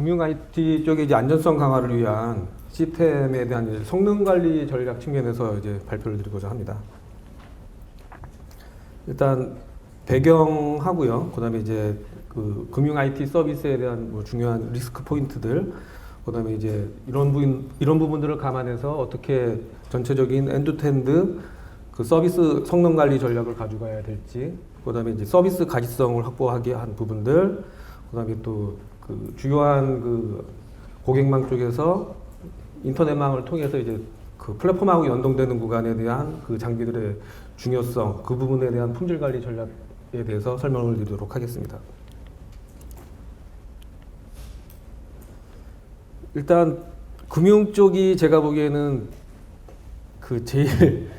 금융 IT 쪽에 이제 안전성 강화를 위한 시스템에 대한 이제 성능 관리 전략 측면에서 이제 발표를 드리고자 합니다. 일단 배경하고요. 그다음에 이제 그 금융 IT 서비스에 대한 뭐 중요한 리스크 포인트들, 그다음에 이제 이런 부분들을 감안해서 어떻게 전체적인 엔드투엔드 그 서비스 성능 관리 전략을 가져가야 될지, 그다음에 이제 서비스 가시성을 확보하게 한 부분들, 그다음에 또 그 주요한 그 고객망 쪽에서 인터넷망을 통해서 이제 그 플랫폼하고 연동되는 구간에 대한 그 장비들의 중요성, 그 부분에 대한 품질 관리 전략에 대해서 설명을 드리도록 하겠습니다. 일단 금융 쪽이 제가 보기에는 그 제일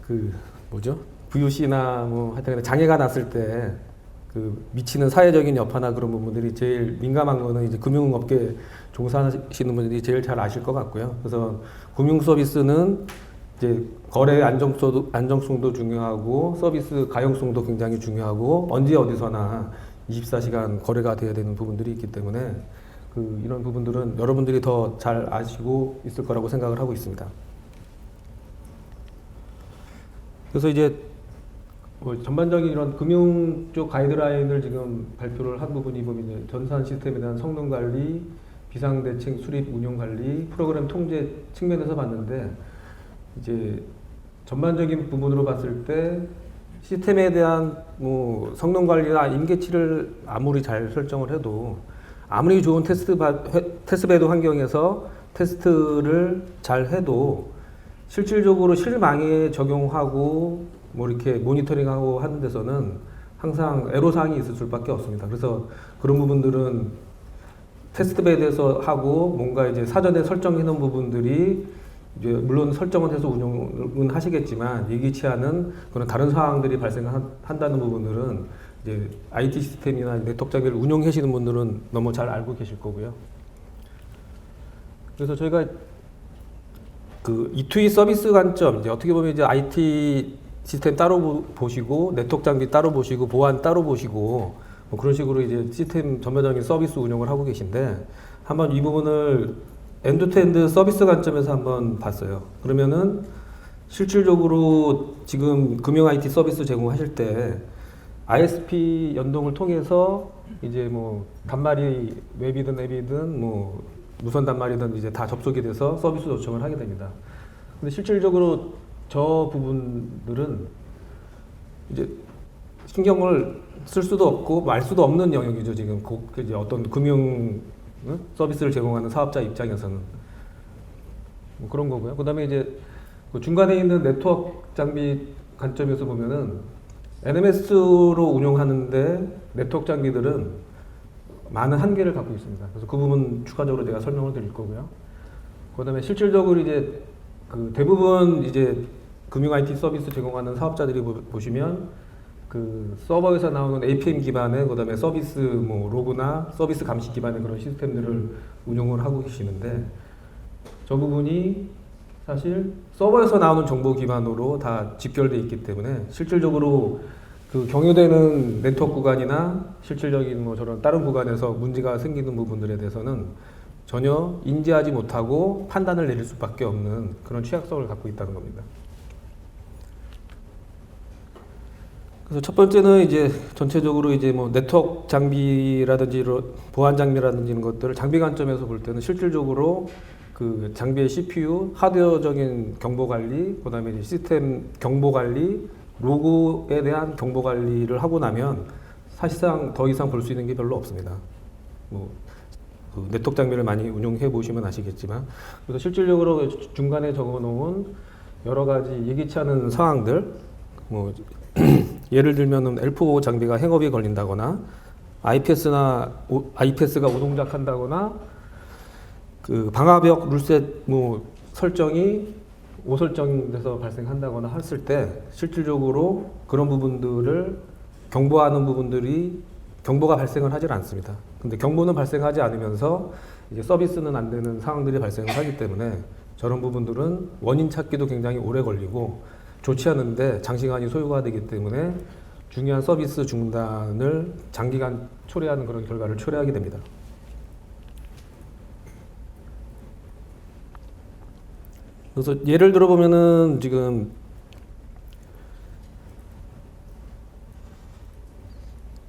그 뭐죠? VOC나 뭐 하여튼 장애가 났을 때 그 미치는 사회적인 여파나 그런 부분들이 제일 민감한 거는 이제 금융업계 종사하시는 분들이 제일 잘 아실 것 같고요. 그래서 금융 서비스는 이제 거래 안정성도 중요하고 서비스 가용성도 굉장히 중요하고 언제 어디서나 24시간 거래가 돼야 되는 부분들이 있기 때문에 그 이런 부분들은 여러분들이 더 잘 아시고 있을 거라고 생각을 하고 있습니다. 그래서 이제 뭐 전반적인 이런 금융 쪽 가이드라인을 지금 발표를 한 부분이 보면 이제 전산 시스템에 대한 성능 관리, 비상 대책 수립 운영 관리, 프로그램 통제 측면에서 봤는데 이제 전반적인 부분으로 봤을 때 시스템에 대한 뭐 성능 관리나 임계치를 아무리 잘 설정을 해도 아무리 좋은 테스트베드 환경에서 테스트를 잘 해도 실질적으로 실망에 적용하고 뭐 이렇게 모니터링하고 하는 데서는 항상 애로사항이 있을 수밖에 없습니다. 그래서 그런 부분들은 테스트베드에서 하고 뭔가 이제 사전에 설정해 놓은 부분들이 이제 물론 설정은 해서 운영은 하시겠지만 예기치 않은 그런 다른 상황들이 발생한다는 부분들은 이제 IT 시스템이나 네트워크 장비를 운영하시는 분들은 너무 잘 알고 계실 거고요. 그래서 저희가 그 E2E 서비스 관점, 이제 어떻게 보면 이제 IT 시스템 따로 보시고 네트워크 장비 따로 보시고 보안 따로 보시고 뭐 그런 식으로 이제 시스템 전반적인 서비스 운영을 하고 계신데 한번 이 부분을 엔드투엔드 서비스 관점에서 한번 봤어요. 그러면은 실질적으로 지금 금융 IT 서비스 제공하실 때 ISP 연동을 통해서 이제 뭐 단말이 웹이든 앱이든 뭐 무선 단말이든 이제 다 접속이 돼서 서비스 요청을 하게 됩니다. 근데 실질적으로 저 부분들은 이제 신경을 쓸 수도 없고 말 수도 없는 영역이죠. 지금 이제 어떤 금융 서비스를 제공하는 사업자 입장에서는 뭐 그런 거고요. 그다음에 이제 그 중간에 있는 네트워크 장비 관점에서 보면은 NMS로 운영하는데 네트워크 장비들은 많은 한계를 갖고 있습니다. 그래서 그 부분 추가적으로 제가 설명을 드릴 거고요. 그다음에 실질적으로 이제 그 대부분 이제 금융 IT 서비스 제공하는 사업자들이 보시면 그 서버에서 나오는 APM 기반의 그다음에 서비스 뭐 로그나 서비스 감시 기반의 그런 시스템들을 운영을 하고 계시는데 저 부분이 사실 서버에서 나오는 정보 기반으로 다 집결되어 있기 때문에 실질적으로 그 경유되는 네트워크 구간이나 실질적인 뭐 저런 다른 구간에서 문제가 생기는 부분들에 대해서는 전혀 인지하지 못하고 판단을 내릴 수밖에 없는 그런 취약성을 갖고 있다는 겁니다. 그래서 첫 번째는 이제 전체적으로 이제 뭐 네트워크 장비라든지 보안 장비라든지 이런 것들을 장비 관점에서 볼 때는 실질적으로 그 장비의 CPU, 하드웨어적인 경보 관리, 그다음에 이제 시스템 경보 관리, 로그에 대한 경보 관리를 하고 나면 사실상 더 이상 볼 수 있는 게 별로 없습니다. 뭐 그 네트워크 장비를 많이 운용해 보시면 아시겠지만, 그래서 실질적으로 중간에 적어놓은 여러 가지 예기치 않은 상황들, 뭐 예를 들면은 L4 장비가 행업이 걸린다거나, IPS가 오동작한다거나, 그 방화벽 룰셋 뭐 설정이 오설정돼서 발생한다거나 했을 때 실질적으로 그런 부분들을 경보하는 부분들이 경보가 발생을 하질 않습니다. 근데 경보는 발생하지 않으면서 이제 서비스는 안 되는 상황들이 발생을 하기 때문에 저런 부분들은 원인 찾기도 굉장히 오래 걸리고 좋지 않은데 장시간이 소요가 되기 때문에 중요한 서비스 중단을 장기간 초래하는 그런 결과를 초래하게 됩니다. 그래서 예를 들어 보면은 지금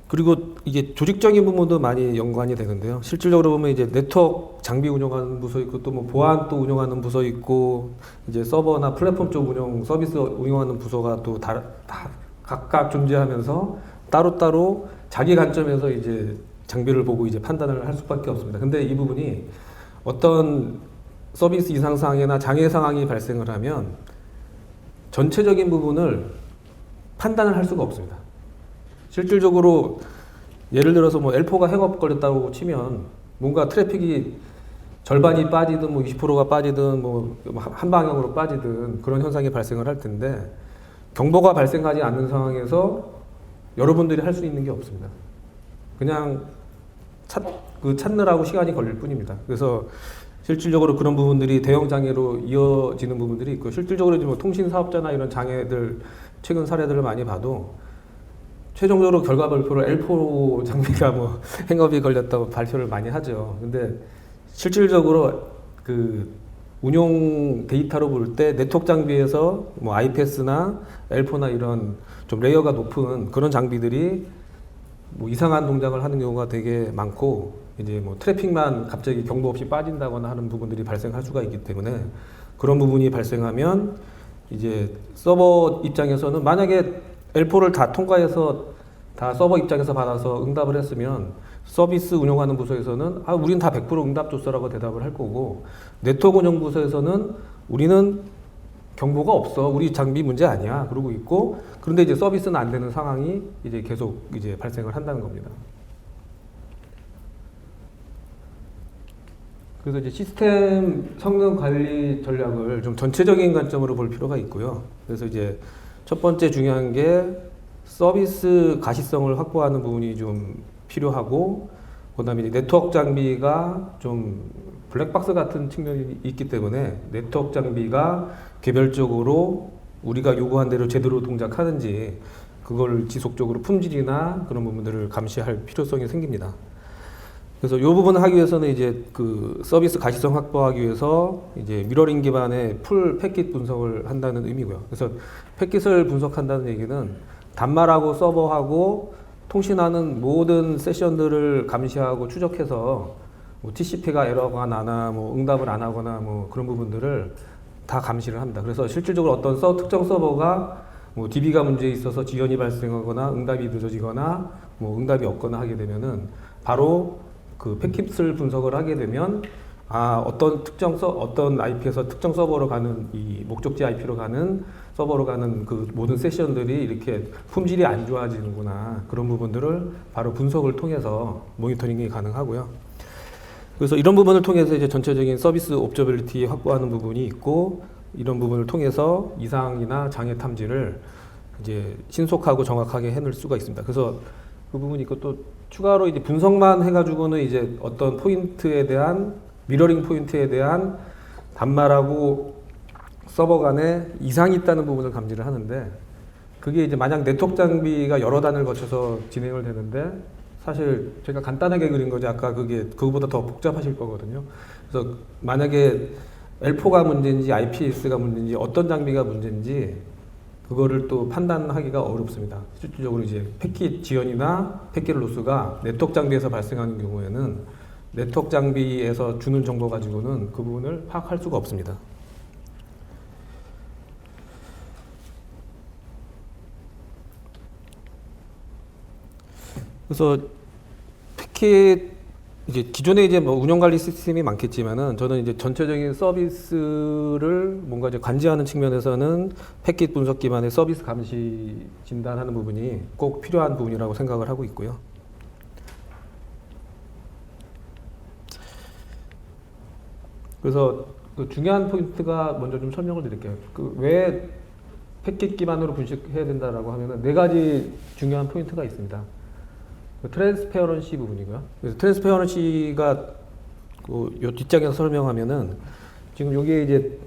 그리고 이게 조직적인 부분도 많이 연관이 되는데요. 실질적으로 보면 이제 네트워크 장비 운영하는 부서 있고 또 뭐 보안 또 운영하는 부서 있고 이제 서버나 플랫폼 쪽 운영 서비스 운영하는 부서가 또 다 각각 존재하면서 따로따로 자기 관점에서 이제 장비를 보고 이제 판단을 할 수밖에 없습니다. 근데 이 부분이 어떤 서비스 이상 상황이나 장애 상황이 발생을 하면 전체적인 부분을 판단을 할 수가 없습니다. 실질적으로 예를 들어서 뭐 L4가 행업 걸렸다고 치면 뭔가 트래픽이 절반이 빠지든 뭐 20%가 빠지든 뭐 한 방향으로 빠지든 그런 현상이 발생을 할 텐데 경보가 발생하지 않는 상황에서 여러분들이 할 수 있는 게 없습니다. 그냥 찾느라고 시간이 걸릴 뿐입니다. 그래서 실질적으로 그런 부분들이 대형 장애로 이어지는 부분들이 있고 실질적으로 뭐 통신 사업자나 이런 장애들 최근 사례들을 많이 봐도 최종적으로 결과 발표를 L4 장비가 뭐 행업이 걸렸다고 발표를 많이 하죠. 근데 실질적으로 그 운용 데이터로 볼 때 네트워크 장비에서 뭐 IPS나 L4나 이런 좀 레이어가 높은 그런 장비들이 뭐 이상한 동작을 하는 경우가 되게 많고 이제 뭐 트래픽만 갑자기 경보 없이 빠진다거나 하는 부분들이 발생할 수가 있기 때문에 그런 부분이 발생하면 이제 서버 입장에서는 만약에 L4를 다 통과해서 다 서버 입장에서 받아서 응답을 했으면 서비스 운영하는 부서에서는 우린 다 100% 응답 줬어라고 대답을 할 거고 네트워크 운영 부서에서는 우리는 경보가 없어. 우리 장비 문제 아니야. 그러고 있고 그런데 이제 서비스는 안 되는 상황이 이제 계속 이제 발생을 한다는 겁니다. 그래서 이제 시스템 성능 관리 전략을 좀 전체적인 관점으로 볼 필요가 있고요. 그래서 이제 첫 번째 중요한 게 서비스 가시성을 확보하는 부분이 좀 필요하고, 그다음에 네트워크 장비가 좀 블랙박스 같은 측면이 있기 때문에 네트워크 장비가 개별적으로 우리가 요구한 대로 제대로 동작하는지 그걸 지속적으로 품질이나 그런 부분들을 감시할 필요성이 생깁니다. 그래서 이 부분을 하기 위해서는 이제 그 서비스 가시성 확보하기 위해서 이제 미러링 기반의 풀 패킷 분석을 한다는 의미고요. 그래서 패킷을 분석한다는 얘기는 단말하고 서버하고 통신하는 모든 세션들을 감시하고 추적해서 뭐 TCP가 에러가 나나 뭐 응답을 안 하거나 뭐 그런 부분들을 다 감시를 합니다. 그래서 실질적으로 어떤 특정 서버가 뭐 DB가 문제 있어서 지연이 발생하거나 응답이 늦어지거나 뭐 응답이 없거나 하게 되면은 바로 그 패킷을 분석을 하게 되면 어떤 어떤 IP에서 특정 서버로 가는 이 목적지 IP로 가는 서버로 가는 그 모든 세션들이 이렇게 품질이 안 좋아지는구나, 그런 부분들을 바로 분석을 통해서 모니터링이 가능하고요. 그래서 이런 부분을 통해서 이제 전체적인 서비스 옵저빌리티 확보하는 부분이 있고, 이런 부분을 통해서 이상이나 장애 탐지를 이제 신속하고 정확하게 해낼 수가 있습니다. 그래서 그 부분이 있고, 또 추가로 이제 분석만 해가지고는 이제 어떤 포인트에 대한 미러링 포인트에 대한 단말하고 서버 간에 이상이 있다는 부분을 감지를 하는데, 그게 이제 만약 네트워크 장비가 여러 단을 거쳐서 진행을 되는데, 사실 제가 간단하게 그린 거지 아까 그거보다 더 복잡하실 거거든요. 그래서 만약에 L4가 문제인지 IPS가 문제인지 어떤 장비가 문제인지 그거를 또 판단하기가 어렵습니다. 실질적으로 이제 패킷 지연이나 패킷 로스가 네트워크 장비에서 발생하는 경우에는 네트워크 장비에서 주는 정보 가지고는 그 부분을 파악할 수가 없습니다. 그래서 패킷 이제 기존에 이제 뭐 운영 관리 시스템이 많겠지만은 저는 이제 전체적인 서비스를 뭔가 이제 관리하는 측면에서는 패킷 분석 기반의 서비스 감시 진단하는 부분이 꼭 필요한 부분이라고 생각을 하고 있고요. 그래서 그 중요한 포인트가 먼저 좀 설명을 드릴게요. 그 왜 패킷 기반으로 분석해야 된다라고 하면은 네 가지 중요한 포인트가 있습니다. 트랜스페어런시 부분이고요. 그래서 트랜스페어런시가 요 뒷장에서 설명하면은 지금 여기에 이제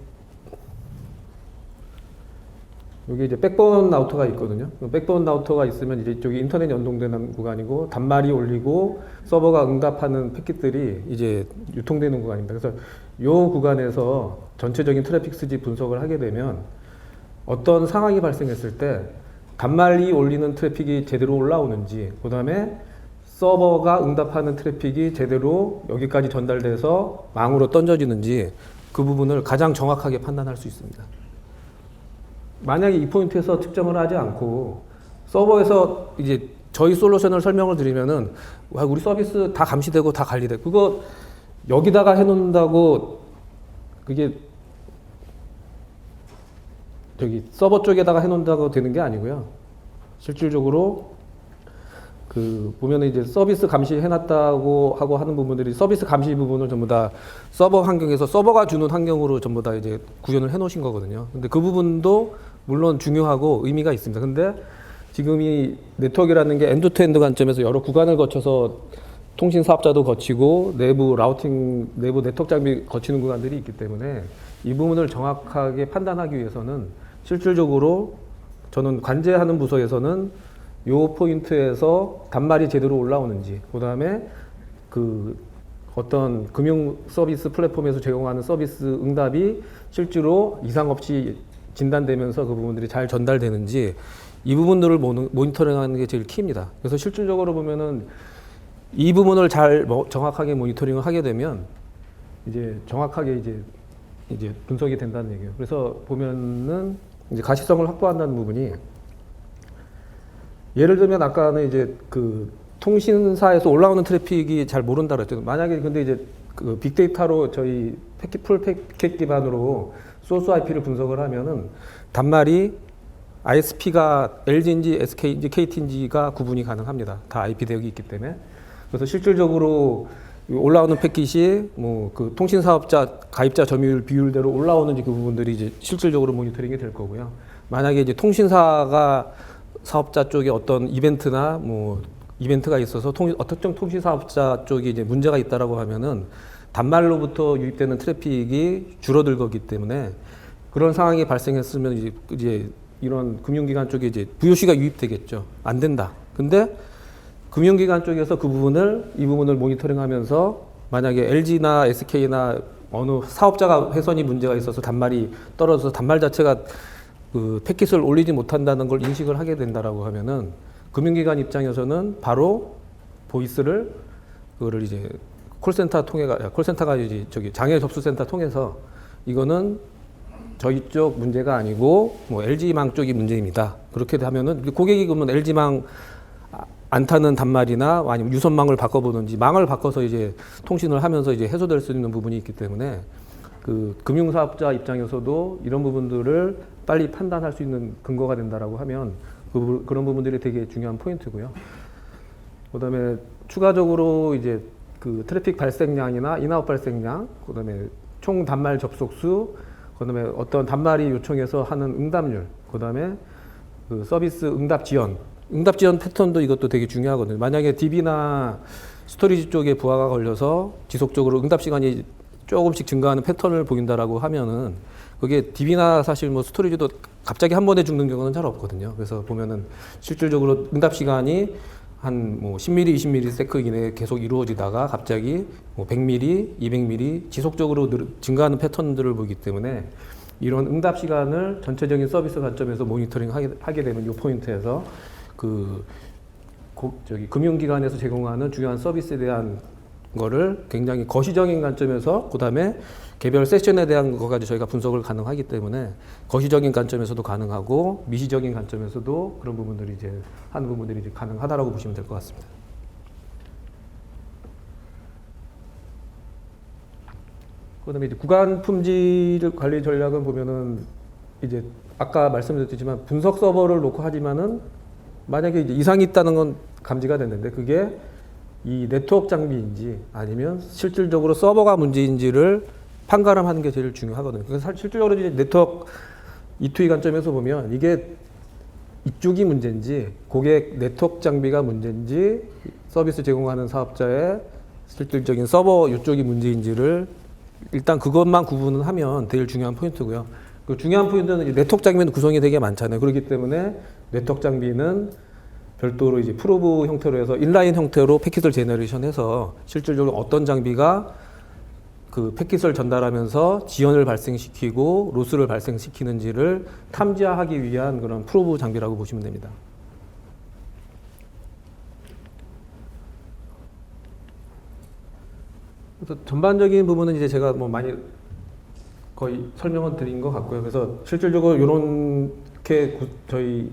여기 이제 백본 라우터가 있거든요. 백본 라우터가 있으면 이제 이쪽이 인터넷 연동되는 구간이고 단말이 올리고 서버가 응답하는 패킷들이 이제 유통되는 구간입니다. 그래서 이 구간에서 전체적인 트래픽 수지 분석을 하게 되면 어떤 상황이 발생했을 때 단말이 올리는 트래픽이 제대로 올라오는지, 그 다음에 서버가 응답하는 트래픽이 제대로 여기까지 전달돼서 망으로 던져지는지 그 부분을 가장 정확하게 판단할 수 있습니다. 만약에 이 포인트에서 측정을 하지 않고 서버에서 이제 저희 솔루션을 설명을 드리면은 우리 서비스 다 감시되고 다 관리돼. 그거 여기다가 해놓는다고 그게 저기 서버 쪽에다가 해놓는다고 되는 게 아니고요. 실질적으로 그 보면은 이제 서비스 감시 해놨다고 하고 하는 부분들이 서비스 감시 부분을 전부 다 서버 환경에서 서버가 주는 환경으로 전부 다 이제 구현을 해놓으신 거거든요. 근데 그 부분도 물론 중요하고 의미가 있습니다. 근데 지금 이 네트워크라는 게 엔드 투 엔드 관점에서 여러 구간을 거쳐서 통신 사업자도 거치고 내부 라우팅, 내부 네트워크 장비 거치는 구간들이 있기 때문에 이 부분을 정확하게 판단하기 위해서는 실질적으로 저는 관제하는 부서에서는 요 포인트에서 단말이 제대로 올라오는지, 그 다음에 그 어떤 금융 서비스 플랫폼에서 제공하는 서비스 응답이 실제로 이상 없이 진단되면서 그 부분들이 잘 전달되는지 이 부분들을 모니터링하는 게 제일 키입니다. 그래서 실질적으로 보면은 이 부분을 잘 정확하게 모니터링을 하게 되면 이제 정확하게 이제 분석이 된다는 얘기예요. 그래서 보면은 이제 가시성을 확보한다는 부분이 예를 들면 아까는 이제 그 통신사에서 올라오는 트래픽이 잘 모른다 그랬죠. 만약에 근데 이제 그 빅데이터로 저희 풀 패킷 기반으로 소스 IP를 분석을 하면은 단말이 ISP가 LG인지 SK인지 KT인지가 구분이 가능합니다. 다 IP 대역이 있기 때문에. 그래서 실질적으로 올라오는 패킷이 뭐 그 통신 사업자 가입자 점유율 비율대로 올라오는지 그 부분들이 이제 실질적으로 모니터링이 될 거고요. 만약에 이제 통신사가 사업자 쪽에 어떤 이벤트나 뭐 이벤트가 있어서 특정 통신 사업자 쪽이 이제 문제가 있다라고 하면은 단말로부터 유입되는 트래픽이 줄어들 거기 때문에 그런 상황이 발생했으면 이제 이런 금융기관 쪽에 이제 VOC가 유입되겠죠. 안 된다. 근데 금융기관 쪽에서 이 부분을 모니터링하면서 만약에 LG나 SK나 어느 사업자가 훼손이 문제가 있어서 단말이 떨어져서 단말 자체가 그 패킷을 올리지 못한다는 걸 인식을 하게 된다라고 하면은 금융기관 입장에서는 바로 보이스를 그거를 이제 콜센터가 이제 저기 장애 접수센터 통해서 이거는 저희 쪽 문제가 아니고 뭐 LG망 쪽이 문제입니다. 그렇게 하면은 고객이 그러면 LG망 안 타는 단말이나 아니면 유선망을 바꿔보든지 망을 바꿔서 이제 통신을 하면서 이제 해소될 수 있는 부분이 있기 때문에 그 금융사업자 입장에서도 이런 부분들을 빨리 판단할 수 있는 근거가 된다라고 하면 그런 부분들이 되게 중요한 포인트고요. 그다음에 추가적으로 이제 그 트래픽 발생량이나 인아웃 발생량, 그다음에 총 단말 접속수, 그다음에 어떤 단말이 요청해서 하는 응답률, 그다음에 그 서비스 응답 지연 패턴도 이것도 되게 중요하거든요. 만약에 DB나 스토리지 쪽에 부하가 걸려서 지속적으로 응답 시간이 조금씩 증가하는 패턴을 보인다라고 하면은 그게 DB나 사실 뭐 스토리지도 갑자기 한 번에 죽는 경우는 잘 없거든요. 그래서 보면은 실질적으로 응답 시간이 한 뭐 10mm, 20ms 이내에 계속 이루어지다가 갑자기 뭐 100mm, 200mm 지속적으로 증가하는 패턴들을 보기 때문에 이런 응답 시간을 전체적인 서비스 관점에서 모니터링 하게 되는 이 포인트에서 저기 금융기관에서 제공하는 중요한 서비스에 대한 거를 굉장히 거시적인 관점에서 그다음에 개별 세션에 대한 것까지 저희가 분석을 가능하기 때문에 거시적인 관점에서도 가능하고 미시적인 관점에서도 그런 부분들이 이제 하는 부분들이 이제 가능하다라고 보시면 될 것 같습니다. 그다음에 이제 구간 품질 관리 전략은 보면은 이제 아까 말씀드렸지만 분석 서버를 놓고 하지만은 만약에 이제 이상이 있다는 건 감지가 됐는데 그게 이 네트워크 장비인지 아니면 실질적으로 서버가 문제인지를 판가름하는 게 제일 중요하거든요. 그래서 실질적으로 이제 네트워크 E2E 관점에서 보면 이게 이쪽이 문제인지 고객 네트워크 장비가 문제인지 서비스 제공하는 사업자의 실질적인 서버 이쪽이 문제인지를 일단 그것만 구분을 하면 제일 중요한 포인트고요. 그 중요한 포인트는 이제 네트워크 장비는 구성이 되게 많잖아요. 그렇기 때문에 네트워크 장비는 별도로 이제 프로브 형태로 해서 인라인 형태로 패킷을 제너레이션해서 실질적으로 어떤 장비가 그 패킷을 전달하면서 지연을 발생시키고 로스를 발생시키는지를 탐지하기 위한 그런 프로브 장비라고 보시면 됩니다. 그래서 전반적인 부분은 이제 제가 뭐 많이 거의 설명을 드린 것 같고요. 그래서 실질적으로 이렇게 저희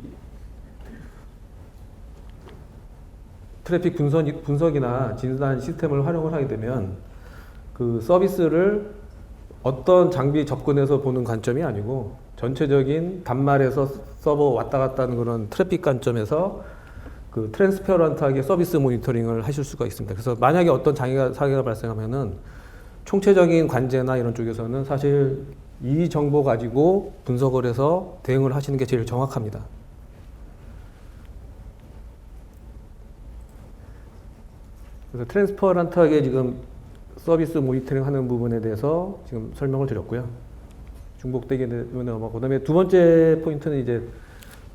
트래픽 분석이나 진단 시스템을 활용을 하게 되면 그 서비스를 어떤 장비 접근해서 보는 관점이 아니고 전체적인 단말에서 서버 왔다 갔다 하는 그런 트래픽 관점에서 그 트랜스페어런트하게 서비스 모니터링을 하실 수가 있습니다. 그래서 만약에 어떤 사고가 발생하면은 총체적인 관제나 이런 쪽에서는 사실 이 정보 가지고 분석을 해서 대응을 하시는 게 제일 정확합니다. 그래서 트랜스퍼런트하게 지금 서비스 모니터링 하는 부분에 대해서 지금 설명을 드렸고요. 중복되게 넘어가고, 그다음에 두 번째 포인트는 이제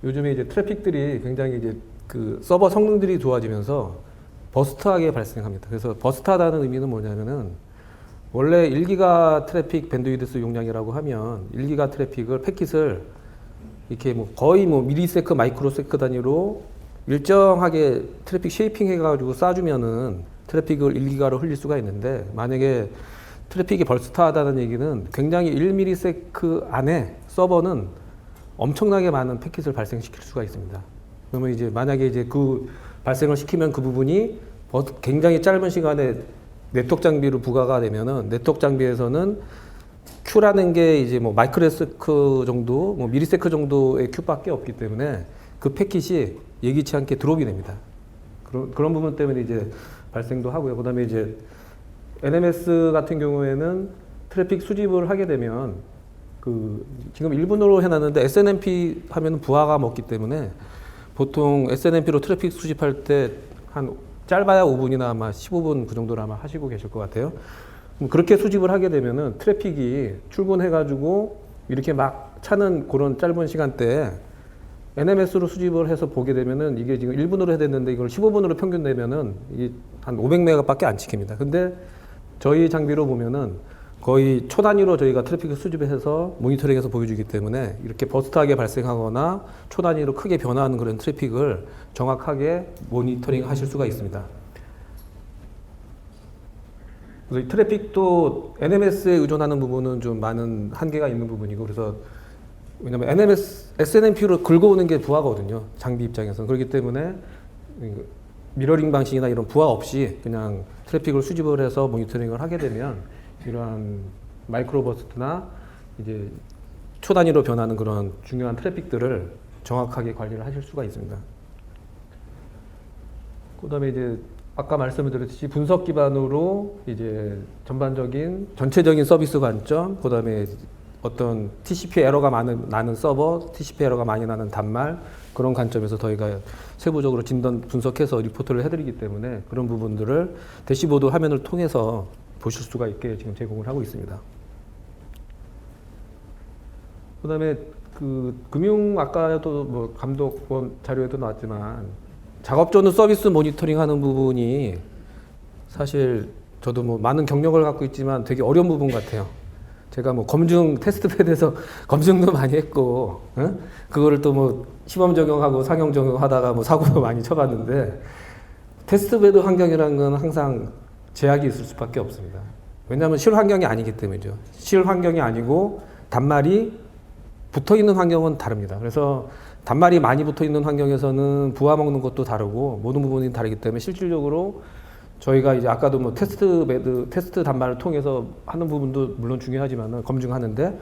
요즘에 이제 트래픽들이 굉장히 이제 그 서버 성능들이 좋아지면서 버스트하게 발생합니다. 그래서 버스트하다는 의미는 뭐냐면은 원래 1기가 트래픽 밴드위드스 용량이라고 하면 1기가 트래픽을 패킷을 이렇게 뭐 거의 뭐 미리세크 마이크로세크 단위로 일정하게 트래픽 쉐이핑 해가지고 쏴주면은 트래픽을 1기가로 흘릴 수가 있는데, 만약에 트래픽이 버스트하다는 얘기는 굉장히 1미리세크 안에 서버는 엄청나게 많은 패킷을 발생시킬 수가 있습니다. 그러면 이제 만약에 이제 그 발생을 시키면 그 부분이 굉장히 짧은 시간에 네트워크 장비로 부과가 되면은 네트워크 장비에서는 Q라는 게 이제 뭐 마이크로세크 정도, 뭐 미리세크 정도의 Q밖에 없기 때문에 그 패킷이 예기치 않게 드롭이 됩니다. 그런 부분 때문에 이제 발생도 하고요. 그다음에 이제 NMS 같은 경우에는 트래픽 수집을 하게 되면 그 지금 1분으로 해놨는데 SNMP 하면은 부하가 먹기 때문에 보통 SNMP로 트래픽 수집할 때 한 짧아야 5분이나 아마 15분 그 정도로 아마 하시고 계실 것 같아요. 그렇게 수집을 하게 되면은 트래픽이 출근해가지고 이렇게 막 차는 그런 짧은 시간대에 NMS로 수집을 해서 보게 되면은 이게 지금 1분으로 해야 됐는데 이걸 15분으로 평균 내면은 이게 한 500메가밖에 안 찍힙니다. 근데 저희 장비로 보면은 거의 초 단위로 저희가 트래픽을 수집해서 모니터링해서 보여주기 때문에 이렇게 버스트하게 발생하거나 초 단위로 크게 변화하는 그런 트래픽을 정확하게 모니터링 하실 수가 있습니다. 그래서 이 트래픽도 NMS에 의존하는 부분은 좀 많은 한계가 있는 부분이고, 그래서 왜냐면 SNMP로 긁어오는 게 부하거든요. 장비 입장에서는. 그렇기 때문에 미러링 방식이나 이런 부하 없이 그냥 트래픽을 수집을 해서 모니터링을 하게 되면 이러한 마이크로버스트나 이제 초 단위로 변하는 그런 중요한 트래픽들을 정확하게 관리를 하실 수가 있습니다. 그다음에 이제 아까 말씀을 드렸듯이 분석 기반으로 이제 전체적인 서비스 관점, 그다음에 어떤 TCP 에러가 나는 서버, TCP 에러가 많이 나는 단말, 그런 관점에서 저희가 세부적으로 진단 분석해서 리포트를 해드리기 때문에 그런 부분들을 대시보드 화면을 통해서 보실 수가 있게 지금 제공을 하고 있습니다. 그다음에 그 금융 아까도 뭐 감독원 자료에도 나왔지만 작업전후 서비스 모니터링 하는 부분이 사실 저도 뭐 많은 경력을 갖고 있지만 되게 어려운 부분 같아요. 제가 뭐 검증 테스트 패드에서 검증도 많이 했고, 그거를 또 뭐 시범 적용하고 상용 적용하다가 뭐 사고도 많이 쳐봤는데, 테스트 패드 환경이라는 건 항상 제약이 있을 수밖에 없습니다. 왜냐하면 실 환경이 아니기 때문이죠. 실 환경이 아니고 단말이 붙어 있는 환경은 다릅니다. 그래서 단말이 많이 붙어 있는 환경에서는 부하 먹는 것도 다르고 모든 부분이 다르기 때문에 실질적으로 저희가 이제 아까도 뭐 테스트 단말을 통해서 하는 부분도 물론 중요하지만은 검증하는데,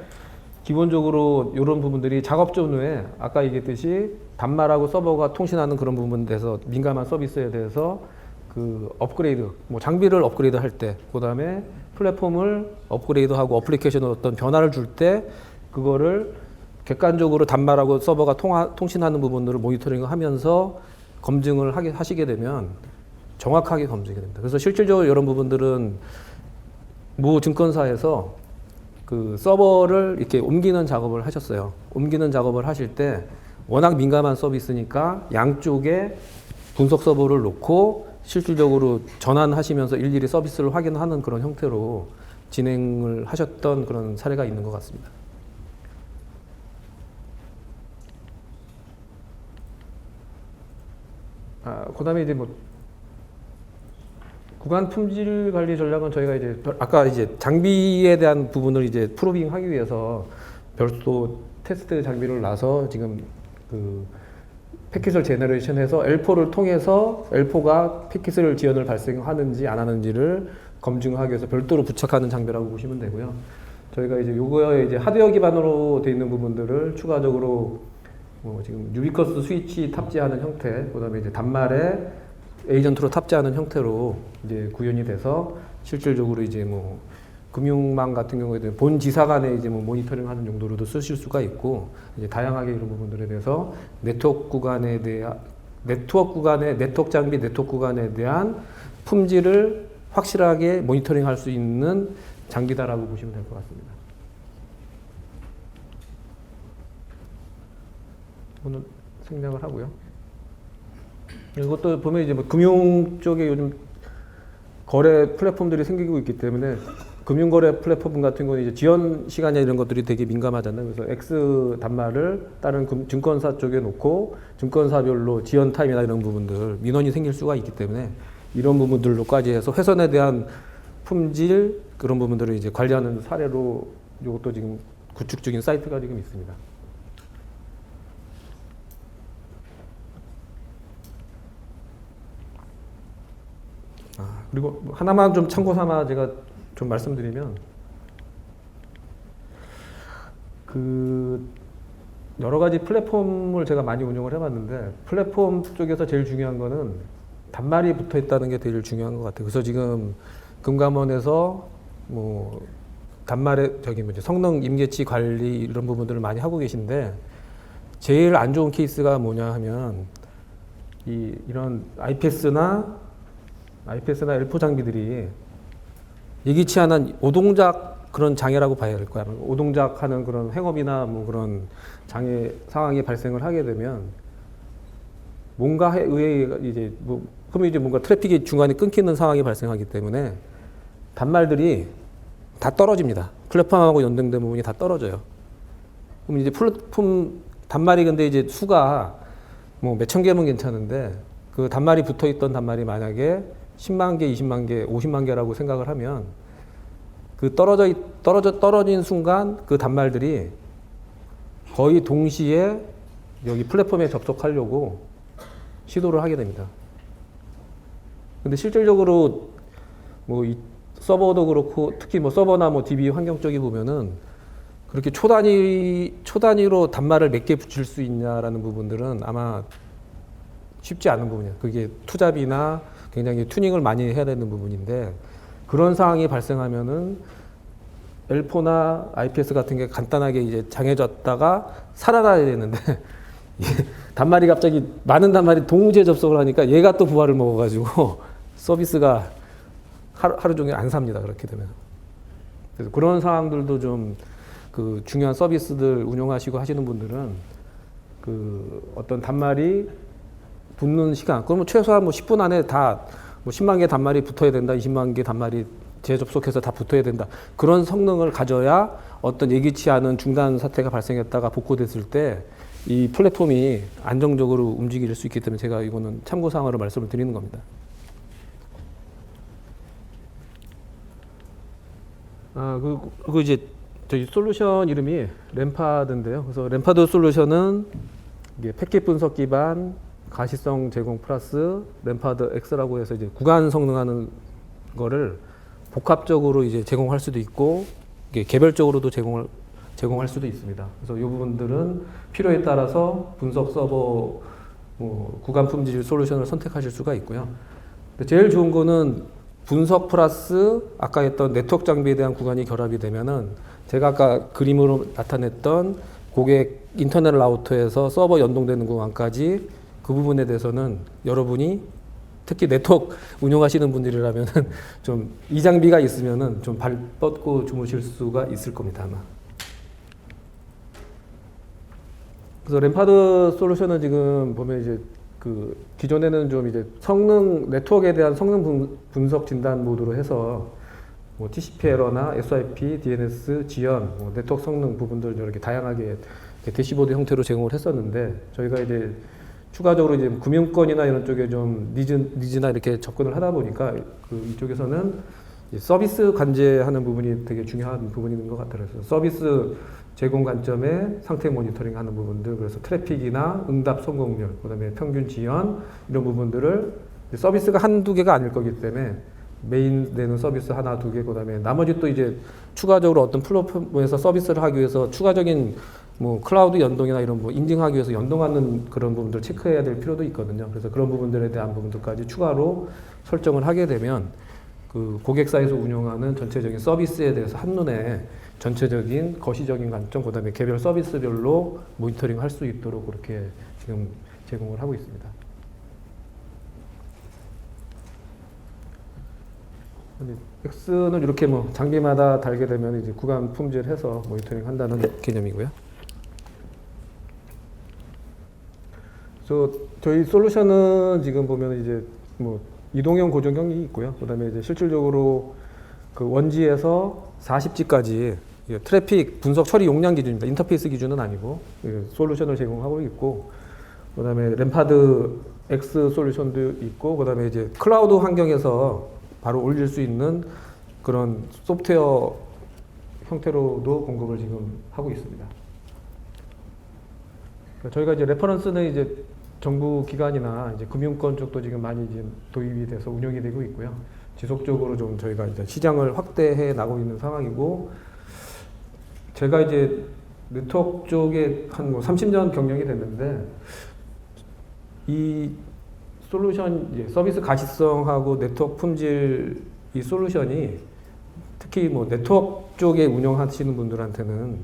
기본적으로 이런 부분들이 작업 전후에 아까 얘기했듯이 단말하고 서버가 통신하는 그런 부분에 대해서 민감한 서비스에 대해서 그 업그레이드, 뭐 장비를 업그레이드 할 때, 그 다음에 플랫폼을 업그레이드하고 어플리케이션을 어떤 변화를 줄 때 그거를 객관적으로 단말하고 서버가 통신하는 부분들을 모니터링을 하면서 검증을 하시게 되면 정확하게 검증이 됩니다. 그래서 실질적으로 이런 부분들은 모 증권사에서 그 서버를 이렇게 옮기는 작업을 하셨어요. 옮기는 작업을 하실 때 워낙 민감한 서비스니까 양쪽에 분석 서버를 놓고 실질적으로 전환하시면서 일일이 서비스를 확인하는 그런 형태로 진행을 하셨던 그런 사례가 있는 것 같습니다. 그다음에 이제 뭐 구간 품질 관리 전략은 저희가 이제 아까 이제 장비에 대한 부분을 이제 프로빙 하기 위해서 별도 테스트 장비를 놔서 지금 그 패킷을 제너레이션해서 L4를 통해서 L4가 패킷을 지연을 발생하는지 안 하는지를 검증하기 위해서 별도로 부착하는 장비라고 보시면 되고요. 저희가 이제 요거에 이제 하드웨어 기반으로 되어 있는 부분들을 추가적으로 지금 유비쿼스 스위치 탑재하는 형태, 그다음에 이제 단말에 에이전트로 탑재하는 형태로 이제 구현이 돼서 실질적으로 이제 뭐 금융망 같은 경우에는 본 지사 간에 이제 뭐 모니터링하는 용도로도 쓰실 수가 있고 이제 다양하게 이런 부분들에 대해서 네트워크 구간에 대한 네트워크 장비 네트워크 구간에 대한 품질을 확실하게 모니터링할 수 있는 장비다라고 보시면 될 것 같습니다. 오늘 생략을 하고요. 이것도 보면 이제 뭐 금융 쪽에 요즘 거래 플랫폼들이 생기고 있기 때문에 금융거래 플랫폼 같은 경우는 이제 지연 시간이나 이런 것들이 되게 민감하잖아요. 그래서 X 단말을 다른 증권사 쪽에 놓고 증권사별로 지연 타임이나 이런 부분들 민원이 생길 수가 있기 때문에 이런 부분들로까지 해서 훼손에 대한 품질 그런 부분들을 이제 관리하는 사례로 이것도 지금 구축 중인 사이트가 지금 있습니다. 그리고 하나만 좀 참고 삼아 제가 좀 말씀드리면 그 여러 가지 플랫폼을 제가 많이 운영을 해봤는데 플랫폼 쪽에서 제일 중요한 거는 단말이 붙어 있다는 게 제일 중요한 것 같아요. 그래서 지금 금감원에서 뭐 단말에 성능 임계치 관리 이런 부분들을 많이 하고 계신데 제일 안 좋은 케이스가 뭐냐 하면 이런 IPS나 L4 장비들이 예기치 않은 오동작 그런 장애라고 봐야 될 거야. 오동작하는 그런 행업이나 뭐 그런 장애 상황이 발생을 하게 되면 뭔가 의해 이제 그러면 이제 뭔가 트래픽이 중간에 끊기는 상황이 발생하기 때문에 단말들이 다 떨어집니다. 플랫폼하고 연동된 부분이 다 떨어져요. 그럼 이제 플랫폼 단말이 근데 이제 수가 뭐 몇천 개면 괜찮은데 그 단말이 붙어 있던 단말이 만약에 10만 개, 20만 개, 50만 개라고 생각을 하면 그 떨어진 순간 그 단말들이 거의 동시에 여기 플랫폼에 접속하려고 시도를 하게 됩니다. 근데 실질적으로 뭐 이 서버도 그렇고 특히 뭐 서버나 뭐 DB 환경 쪽에 보면은 그렇게 초단위로 단말을 몇 개 붙일 수 있냐라는 부분들은 아마 쉽지 않은 부분이에요. 그게 투잡이나 굉장히 튜닝을 많이 해야 되는 부분인데 그런 상황이 발생하면은 L4나 IPS 같은 게 간단하게 이제 장애졌다가 살아나야 되는데 단말이 갑자기 많은 단말이 동시에 접속을 하니까 얘가 또 부하를 먹어가지고 서비스가 하루 종일 안 삽니다. 그렇게 되면. 그래서 그런 상황들도 좀 그 중요한 서비스들 운영하시고 하시는 분들은 그 어떤 단말이 붙는 시간, 그러면 최소한 뭐 10분 안에 다 뭐 10만 개 단말이 붙어야 된다, 20만 개 단말이 재접속해서 다 붙어야 된다. 그런 성능을 가져야 어떤 예기치 않은 중단 사태가 발생했다가 복구됐을 때 이 플랫폼이 안정적으로 움직일 수 있기 때문에 제가 이거는 참고사항으로 말씀을 드리는 겁니다. 그리고 이제 저희 솔루션 이름이 램파드인데요. 그래서 램파드 솔루션은 이게 패킷 분석 기반 가시성 제공 플러스 램파드 X라고 해서 이제 구간 성능하는 거를 복합적으로 이제 제공할 수도 있고 이게 개별적으로도 제공할 수도 있습니다. 그래서 이 부분들은 필요에 따라서 분석 서버 구간 품질 솔루션을 선택하실 수가 있고요. 근데 제일 좋은 거는 분석 플러스 아까 했던 네트워크 장비에 대한 구간이 결합이 되면은 제가 아까 그림으로 나타냈던 고객 인터넷 라우터에서 서버 연동되는 구간까지 그 부분에 대해서는 여러분이 특히 네트워크 운영하시는 분들이라면은 좀 이 장비가 있으면은 좀 발 뻗고 주무실 수가 있을 겁니다, 아마. 그래서 램파드 솔루션은 지금 보면 이제 그 기존에는 좀 이제 성능 네트워크에 대한 성능 분석 진단 모드로 해서 뭐 TCP 에러나 SIP, DNS 지연, 뭐 네트워크 성능 부분들 이렇게 다양하게 이렇게 대시보드 형태로 제공을 했었는데 저희가 이제 추가적으로 이제 금융권이나 이런 쪽에 좀 니즈나 이렇게 접근을 하다 보니까 그 이쪽에서는 서비스 관제하는 부분이 되게 중요한 부분인 것 같아요. 그래서 서비스 제공 관점에 상태 모니터링 하는 부분들, 그래서 트래픽이나 응답 성공률, 그 다음에 평균 지연, 이런 부분들을 서비스가 한두 개가 아닐 거기 때문에 메인 되는 서비스 하나, 두 개, 그 다음에 나머지 또 이제 추가적으로 어떤 플랫폼에서 서비스를 하기 위해서 추가적인 뭐 클라우드 연동이나 이런 뭐 인증하기 위해서 연동하는 그런 부분들 체크해야 될 필요도 있거든요. 그래서 그런 부분들에 대한 부분들까지 추가로 설정을 하게 되면 그 고객사에서 운영하는 전체적인 서비스에 대해서 한눈에 전체적인 거시적인 관점, 그 다음에 개별 서비스별로 모니터링 할 수 있도록 그렇게 지금 제공을 하고 있습니다. X는 이렇게 뭐 장비마다 달게 되면 이제 구간 품질해서 모니터링 한다는 개념이고요. 그래서 저희 솔루션은 지금 보면 이제 뭐 이동형 고정형이 있고요. 그다음에 이제 실질적으로 그 원지에서 40G까지 트래픽 분석 처리 용량 기준입니다. 인터페이스 기준은 아니고 솔루션을 제공하고 있고, 그다음에 램파드 X 솔루션도 있고, 그다음에 이제 클라우드 환경에서 바로 올릴 수 있는 그런 소프트웨어 형태로도 공급을 지금 하고 있습니다. 저희가 이제 레퍼런스는 이제 정부 기관이나 이제 금융권 쪽도 지금 많이 지금 도입이 돼서 운영이 되고 있고요. 지속적으로 좀 저희가 이제 시장을 확대해 나가고 있는 상황이고, 제가 이제 네트워크 쪽에 한 뭐 30년 경력이 됐는데 이 솔루션 이제 서비스 가시성하고 네트워크 품질 이 솔루션이 특히 뭐 네트워크 쪽에 운영하시는 분들한테는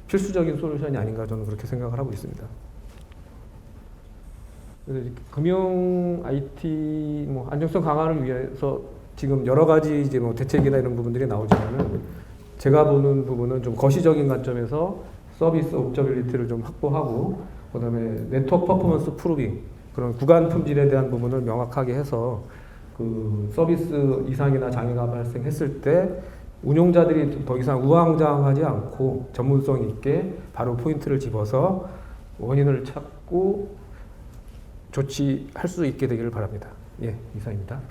필수적인 솔루션이 아닌가 저는 그렇게 생각을 하고 있습니다. 그래서 금융 IT 뭐 안정성 강화를 위해서 지금 여러 가지 이제 뭐 대책이나 이런 부분들이 나오지만은 제가 보는 부분은 좀 거시적인 관점에서 서비스 옵저빌리티를 좀 확보하고, 그다음에 네트워크 퍼포먼스 프루빙, 그런 구간 품질에 대한 부분을 명확하게 해서 그 서비스 이상이나 장애가 발생했을 때 운용자들이 더 이상 우왕좌왕하지 않고 전문성 있게 바로 포인트를 집어서 원인을 찾고 조치할 수 있게 되기를 바랍니다. 예, 이상입니다.